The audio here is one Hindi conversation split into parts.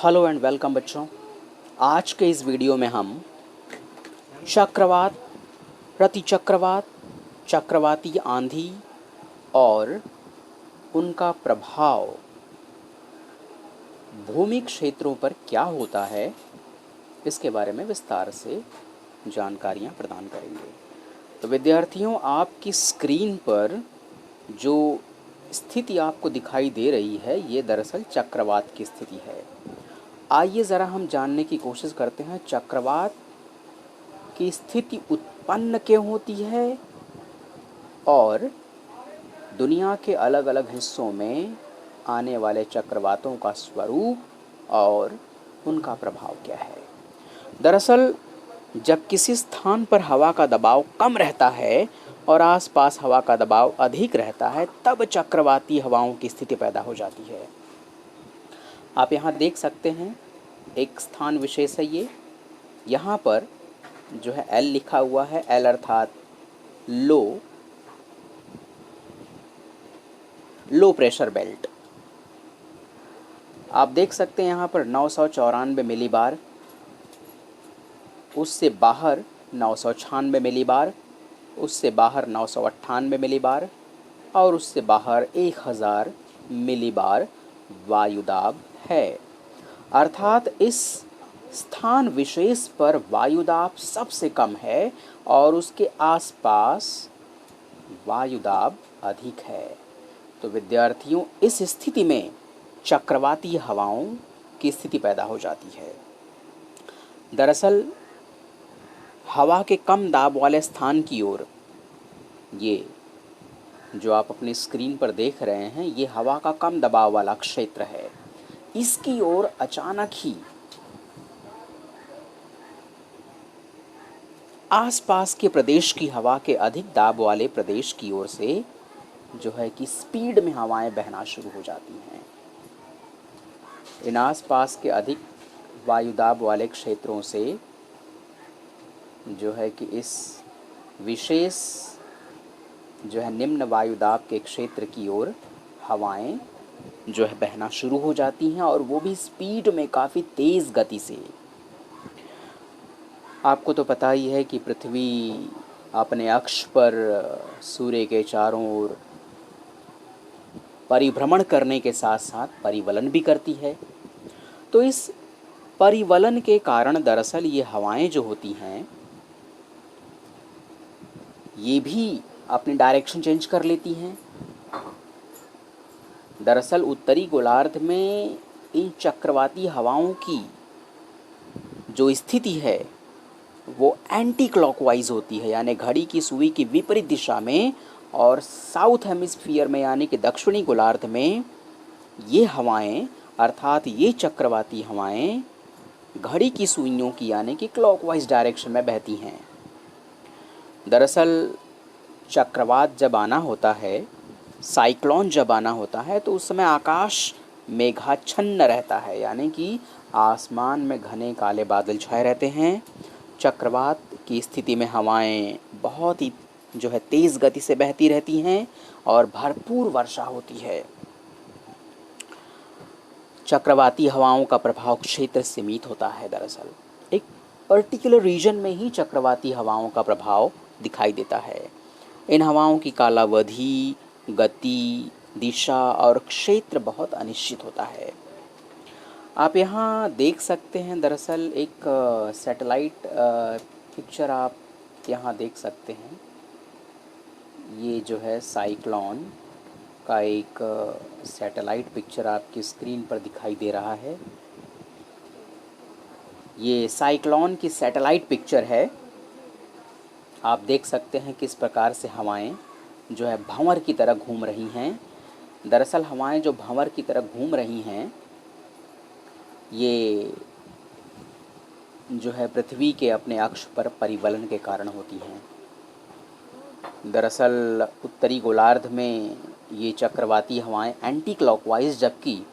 हेलो एंड वेलकम बच्चों। आज के इस वीडियो में हम चक्रवात, प्रतिचक्रवात, चक्रवाती आंधी और उनका प्रभाव भूमि क्षेत्रों पर क्या होता है, इसके बारे में विस्तार से जानकारियाँ प्रदान करेंगे। तो विद्यार्थियों, आपकी स्क्रीन पर जो स्थिति आपको दिखाई दे रही है, ये दरअसल चक्रवात की स्थिति है। आइए ज़रा हम जानने की कोशिश करते हैं चक्रवात की स्थिति उत्पन्न क्यों होती है और दुनिया के अलग अलग हिस्सों में आने वाले चक्रवातों का स्वरूप और उनका प्रभाव क्या है। दरअसल जब किसी स्थान पर हवा का दबाव कम रहता है और आसपास हवा का दबाव अधिक रहता है, तब चक्रवाती हवाओं की स्थिति पैदा हो जाती है। आप यहाँ देख सकते हैं, एक स्थान विशेष है ये। यहाँ पर जो है एल लिखा हुआ है, एल अर्थात लो प्रेशर बेल्ट। आप देख सकते हैं यहाँ पर 994 मिलीबार, उससे बाहर 996 मिलीबार, उससे बाहर 998 मिलीबार और उससे बाहर 1000 मिलीबार वायुदाब है। अर्थात इस स्थान विशेष पर वायुदाब सबसे कम है और उसके आसपास वायुदाब अधिक है। तो विद्यार्थियों, इस स्थिति में चक्रवाती हवाओं की स्थिति पैदा हो जाती है। दरअसल हवा के कम दाब वाले स्थान की ओर, ये जो आप अपनी स्क्रीन पर देख रहे हैं, ये हवा का कम दबाव वाला क्षेत्र है। इसकी ओर अचानक ही आसपास के प्रदेश की हवा के अधिक दाब वाले प्रदेश की ओर से जो है कि स्पीड में हवाएं बहना शुरू हो जाती हैं। इन आसपास के अधिक वायुदाब वाले क्षेत्रों से जो है कि इस विशेष जो है निम्न वायुदाब के क्षेत्र की ओर हवाएं जो है बहना शुरू हो जाती हैं, और वो भी स्पीड में, काफ़ी तेज़ गति से। आपको तो पता ही है कि पृथ्वी अपने अक्ष पर सूर्य के चारों ओर परिभ्रमण करने के साथ साथ परिवलन भी करती है। तो इस परिवलन के कारण दरअसल ये हवाएं जो होती हैं, ये भी अपनी डायरेक्शन चेंज कर लेती हैं। दरअसल उत्तरी गोलार्ध में इन चक्रवाती हवाओं की जो स्थिति है वो एंटी क्लॉकवाइज होती है, यानी घड़ी की सुई की विपरीत दिशा में। और साउथ हेमिस्फीयर में यानी कि दक्षिणी गोलार्ध में ये हवाएं, अर्थात ये चक्रवाती हवाएं घड़ी की सुइयों की यानी कि क्लॉकवाइज डायरेक्शन में बहती हैं। दरअसल चक्रवात जब आना होता है, साइक्लोन जब आना होता है, तो उस समय आकाश मेघाच्छन्न रहता है, यानी कि आसमान में घने काले बादल छाए रहते हैं। चक्रवात की स्थिति में हवाएं बहुत ही जो है तेज़ गति से बहती रहती हैं और भरपूर वर्षा होती है। चक्रवाती हवाओं का प्रभाव क्षेत्र सीमित होता है। दरअसल एक पर्टिकुलर रीजन में ही चक्रवाती हवाओं का प्रभाव दिखाई देता है। इन हवाओं की कालावधि, गति, दिशा और क्षेत्र बहुत अनिश्चित होता है। आप यहाँ देख सकते हैं, दरअसल एक सैटेलाइट पिक्चर आप यहाँ देख सकते हैं। ये जो है साइक्लोन का एक सैटेलाइट पिक्चर आपकी स्क्रीन पर दिखाई दे रहा है। ये साइक्लोन की सैटेलाइट पिक्चर है। आप देख सकते हैं किस प्रकार से हवाएं जो है भंवर की तरह घूम रही हैं। दरअसल हवाएं जो भंवर की तरह घूम रही हैं, ये जो है पृथ्वी के अपने अक्ष पर परिवलन के कारण होती हैं। दरअसल उत्तरी गोलार्ध में ये चक्रवाती हवाएं एंटी क्लॉकवाइज, जबकि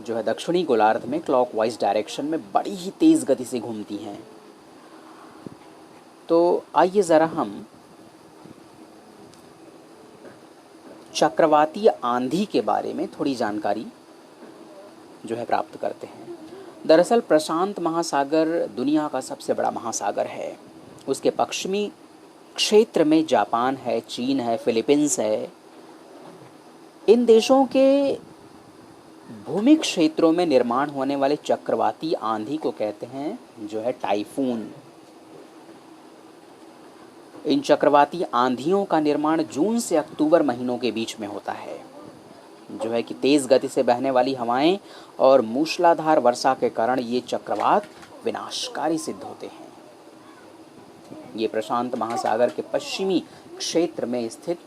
जो है दक्षिणी गोलार्ध में क्लॉकवाइज डायरेक्शन में बड़ी ही तेज़ गति से घूमती हैं। तो आइए ज़रा हम चक्रवाती आंधी के बारे में थोड़ी जानकारी जो है प्राप्त करते हैं। दरअसल प्रशांत महासागर दुनिया का सबसे बड़ा महासागर है। उसके पश्चिमी क्षेत्र में जापान है, चीन है, फिलीपींस है। इन देशों के भूमि क्षेत्रों में निर्माण होने वाले चक्रवाती आंधी को कहते हैं जो है टाइफून। इन चक्रवाती आंधियों का निर्माण जून से अक्टूबर महीनों के बीच में होता है, जो है कि तेज़ गति से बहने वाली हवाएं और मूसलाधार वर्षा के कारण ये चक्रवात विनाशकारी सिद्ध होते हैं। ये प्रशांत महासागर के पश्चिमी क्षेत्र में स्थित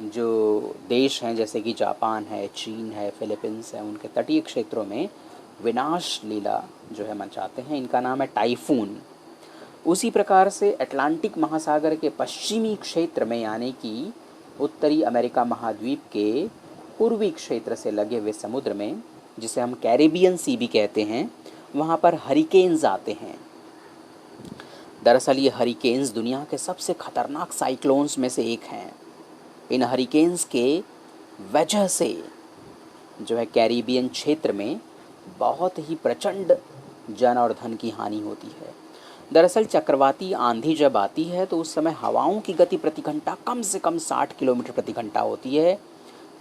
जो देश हैं जैसे कि जापान है, चीन है, फिलीपींस है, उनके तटीय क्षेत्रों में विनाश लीला जो है मचाते हैं। इनका नाम है टाइफून। उसी प्रकार से अटलांटिक महासागर के पश्चिमी क्षेत्र में यानी कि उत्तरी अमेरिका महाद्वीप के पूर्वी क्षेत्र से लगे हुए समुद्र में, जिसे हम कैरिबियन सी भी कहते हैं, वहाँ पर हरिकेन्स आते हैं। दरअसल ये हरिकेन्स दुनिया के सबसे खतरनाक साइक्लोन्स में से एक हैं। इन हरिकेन्स के वजह से जो है कैरिबियन क्षेत्र में बहुत ही प्रचंड जन और धन की हानि होती है। दरअसल चक्रवाती आंधी जब आती है तो उस समय हवाओं की गति प्रति घंटा कम से कम 60 किलोमीटर प्रति घंटा होती है।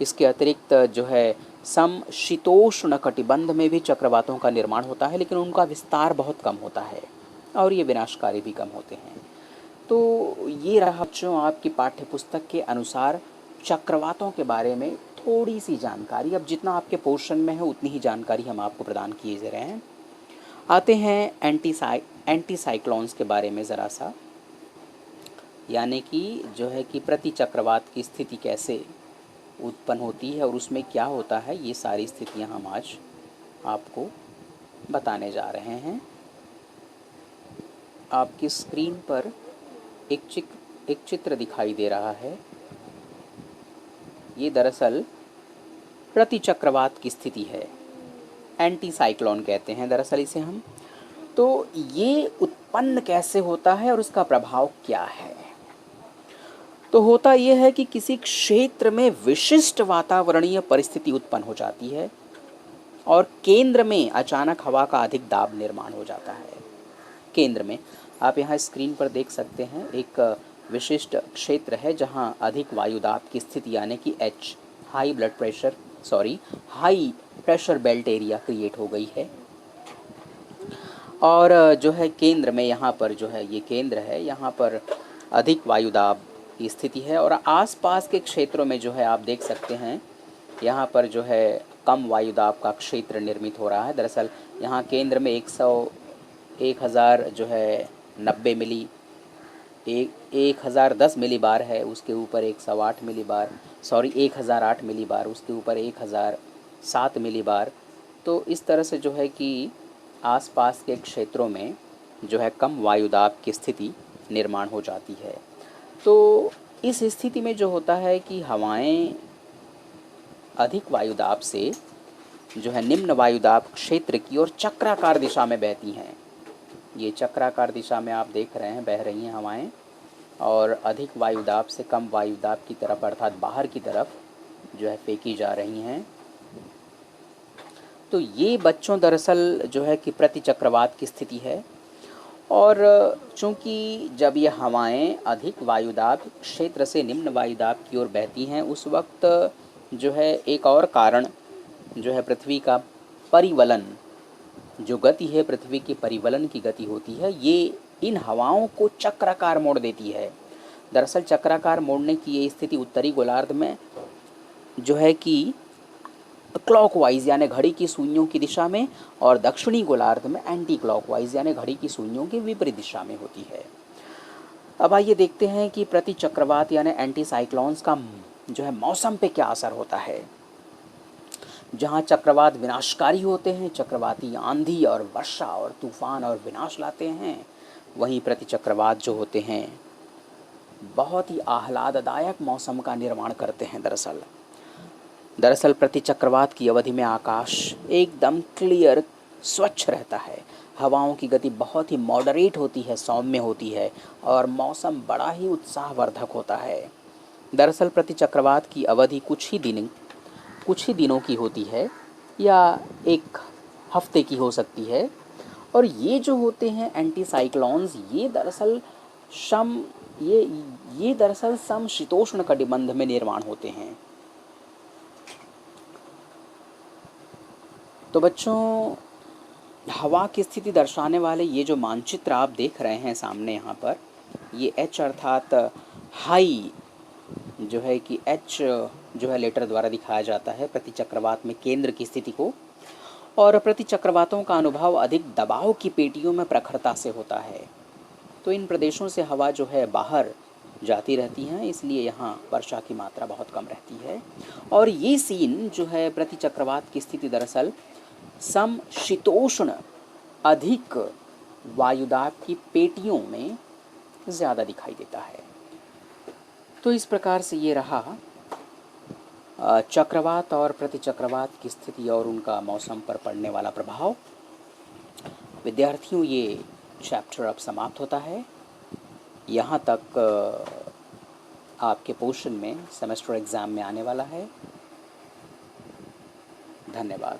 इसके अतिरिक्त जो है समशीतोष्ण कटिबंध में भी चक्रवातों का निर्माण होता है, लेकिन उनका विस्तार बहुत कम होता है और ये विनाशकारी भी कम होते हैं। तो ये रहा बच्चों आपकी पाठ्य पुस्तक के अनुसार चक्रवातों के बारे में थोड़ी सी जानकारी। अब जितना आपके पोर्शन में है उतनी ही जानकारी हम आपको प्रदान किए जा रहे हैं। आते हैं एंटी साइक्लोन्स के बारे में ज़रा सा, यानी कि जो है कि प्रति चक्रवात की स्थिति कैसे उत्पन्न होती है और उसमें क्या होता है, ये सारी स्थितियां हम आज आपको बताने जा रहे हैं। आपकी स्क्रीन पर एक चित्र दिखाई दे रहा है। ये दरअसल प्रति चक्रवात की स्थिति है, एंटी साइक्लोन कहते हैं दरअसल इसे हम। तो ये उत्पन्न कैसे होता है और उसका प्रभाव क्या है? तो होता यह है कि किसी क्षेत्र में विशिष्ट वातावरणीय परिस्थिति उत्पन्न हो जाती है और केंद्र में अचानक हवा का अधिक दाब निर्माण हो जाता है। केंद्र में आप यहाँ स्क्रीन पर देख सकते हैं एक विशिष्ट क्षेत्र है जहाँ अधिक वायुदाब की स्थिति यानी कि H high pressure belt area create हो गई है। और जो है केंद्र में यहाँ पर जो है ये केंद्र है, यहाँ पर अधिक वायुदाब की स्थिति है और आसपास के क्षेत्रों में जो है आप देख सकते हैं यहाँ पर जो है कम वायुदाब का क्षेत्र निर्मित हो रहा है। दरअसल यहाँ केंद्र में 1000 जो है 90 मिली 1010 मिली बार है, उसके ऊपर 1008 मिली बार 1008 मिली बार, उसके ऊपर 1007 मिली बार। तो इस तरह से जो है कि आसपास के क्षेत्रों में जो है कम वायुदाब की स्थिति निर्माण हो जाती है। तो इस स्थिति में जो होता है कि हवाएं अधिक वायुदाब से जो है निम्न वायुदाब क्षेत्र की ओर चक्राकार दिशा में बहती हैं। ये चक्राकार दिशा में आप देख रहे हैं बह रही हैं हवाएं और अधिक वायुदाब से कम वायुदाब की तरफ अर्थात बाहर की तरफ जो है फेंकी जा रही हैं। तो ये बच्चों दरअसल जो है कि प्रति चक्रवात की स्थिति है। और चूँकि जब ये हवाएं अधिक वायुदाब क्षेत्र से निम्न वायुदाब की ओर बहती हैं उस वक्त जो है एक और कारण जो है पृथ्वी का परिवलन, जो गति है पृथ्वी की परिवलन की गति होती है, ये इन हवाओं को चक्राकार मोड़ देती है। दरअसल चक्राकार मोड़ने की ये स्थिति उत्तरी गोलार्ध में जो है कि क्लॉकवाइज यानी घड़ी की सुइयों की दिशा में और दक्षिणी गोलार्ध में एंटी क्लॉकवाइज यानी घड़ी की सुइयों के विपरीत दिशा में होती है। अब आइए देखते हैं कि प्रति चक्रवात यानी एंटी साइक्लोन्स का जो है मौसम पे क्या असर होता है। जहाँ चक्रवात विनाशकारी होते हैं, चक्रवाती आंधी और वर्षा और तूफान और विनाश लाते हैं, वहीं प्रति चक्रवात जो होते हैं बहुत ही आह्लाददायक मौसम का निर्माण करते हैं। दरअसल प्रति चक्रवात की अवधि में आकाश एकदम क्लियर स्वच्छ रहता है, हवाओं की गति बहुत ही मॉडरेट होती है, सौम्य होती है और मौसम बड़ा ही उत्साहवर्धक होता है। दरअसल प्रति चक्रवात की अवधि कुछ ही दिनों की होती है या एक हफ्ते की हो सकती है। और ये जो होते हैं एंटी साइक्लोन्स, ये दरअसल सम ये ये दरअसल समशीतोष्ण कटिबंध में निर्माण होते हैं। तो बच्चों, हवा की स्थिति दर्शाने वाले ये जो मानचित्र आप देख रहे हैं सामने यहाँ पर, ये एच अर्थात हाई जो है कि एच जो है लेटर द्वारा दिखाया जाता है प्रति चक्रवात में केंद्र की स्थिति को। और प्रति चक्रवातों का अनुभव अधिक दबाव की पेटियों में प्रखरता से होता है। तो इन प्रदेशों से हवा जो है बाहर जाती रहती है, इसलिए यहाँ वर्षा की मात्रा बहुत कम रहती है। और ये सीन जो है प्रति चक्रवात की स्थिति दरअसल समशीतोष्ण अधिक वायुदाब की पेटियों में ज़्यादा दिखाई देता है। तो इस प्रकार से ये रहा चक्रवात और प्रतिचक्रवात की स्थिति और उनका मौसम पर पड़ने वाला प्रभाव। विद्यार्थियों, ये चैप्टर अब समाप्त होता है। यहाँ तक आपके पोर्शन में सेमेस्टर एग्ज़ाम में आने वाला है। धन्यवाद।